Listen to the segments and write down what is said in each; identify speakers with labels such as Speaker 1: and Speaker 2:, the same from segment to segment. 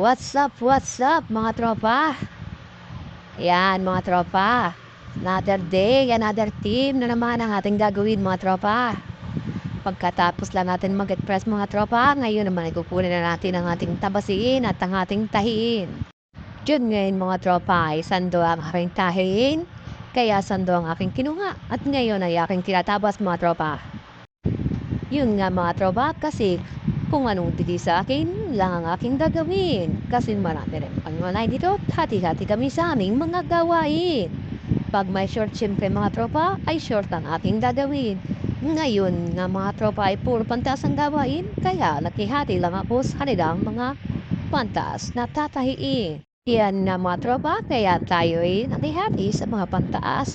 Speaker 1: What's up mga tropa? Yan mga tropa. Another day, another team na naman ang ating gagawin mga tropa. Pagkatapos lang natin mag-express mga tropa, ngayon naman ay kukunin na natin ang ating tabasin at ang ating tahiin. Diyan ngayon mga tropa ay sando ang aking tahiin, kaya sando ang aking kinuha at ngayon ay aking tinatabas mga tropa. Yun nga mga tropa kasi kung anong bigay sa akin lang ang aking gagawin. Kasi marami rin ang online dito, hati-hati kami sa aming mga gawain. Pag may short syempre mga tropa, ay short ang aking gagawin. Ngayon nga mga tropa ay puro pantas ang gawain, kaya nakihati lang ako sa kanilang mga pantas na tatahiin. Yan na mga tropa, kaya tayo ay nakihati sa mga pantaas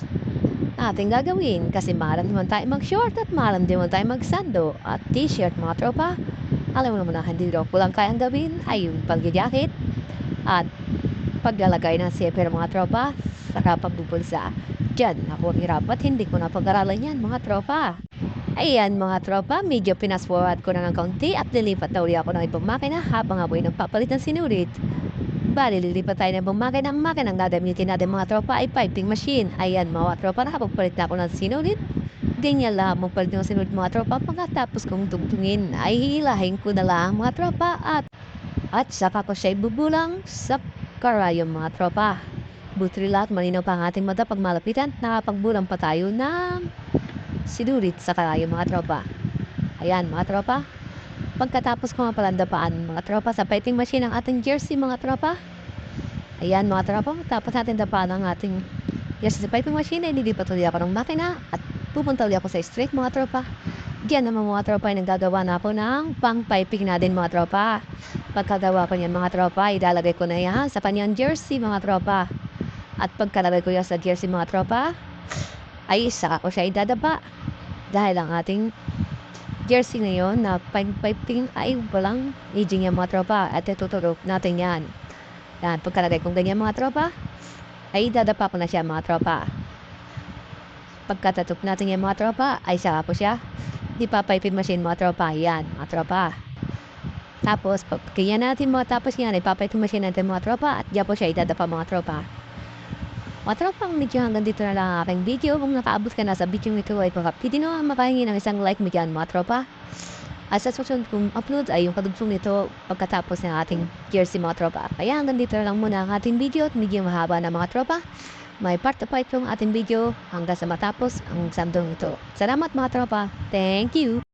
Speaker 1: ating gagawin kasi malam naman tayo mag-short at malam din naman tayo mag-sando at t-shirt mga tropa. Alam mo naman na hindi daw kulang kayang gawin ay yung pag-jacket at paglalagay ng zipper mga tropa saka pagbubulsa. Diyan ako hirap at hindi ko napag-aralan yan mga tropa. Ayan mga tropa, medyo pinas-forward ko na ng kaunti at nilipat na uli ako ng ibang makina habang ako'y nagpapalit ng sinulit. Bali, lilipat tayo ng makina. Ang makina ang gagamitin natin mga tropa ay piping machine. Ayan mga tropa, nakapagpalit na ako ng sinulit. Ganyan lang magpalit ng sinulit mga tropa. Pagkatapos kong tugtungin ay hilahin ko na lang mga tropa at saka ko siya ibubulang sa karayo mga tropa. Buti lahat malinaw pa ang ating mata pag malapitan. Nakapagbulang pa tayo ng sinulit sa karayo mga tropa. Ayan mga tropa. Pagkatapos ko mapalandapaan mga tropa sa fighting machine ang ating jersey mga tropa. Ayan mga tropa, tapos natin dapaan ang ating jersey sa fighting machine ay lilipat ulit ako ng makina at pupunta ulit ako sa street mga tropa. Diyan naman mga tropa ay naggagawa na ako ng pang piping natin mga tropa. Pagkagawa ko niyan mga tropa, ilalagay ko na yan sa kanyang jersey mga tropa. At pagkalagay ko yan sa jersey mga tropa, ay saka ko siya idadaba. Dahil ang ating jersey ngayon na piping ay walang aging yan mga tropa at ituturok natin yan. Yan, pagkalagay kong ganyan mga tropa ay dadapa ko na siya mga tropa. Pagkatatok natin yan mga tropa ay saka ko siya di pa piping machine mga tropa. Yan mga tropa. Tapos pagkaya natin mga tapos yan ay papiping machine natin mga tropa at diyan po siya idadapa mga tropa. Mga tropang medyo hanggang dito na lang ang aking video. Kung nakaabot ka na sa video ito ay pagkapiti na makahingi ng isang like mo dyan mga tropa. At sa susunod kong upload ay yung kadugtong nito pagkatapos ng ating jersey mga tropa. Kaya hanggang dito na lang muna ang ating video at medyo mahaba na mga tropa. May part to part yung ating video hanggang sa matapos ang sandong ito. Salamat mga tropa. Thank you!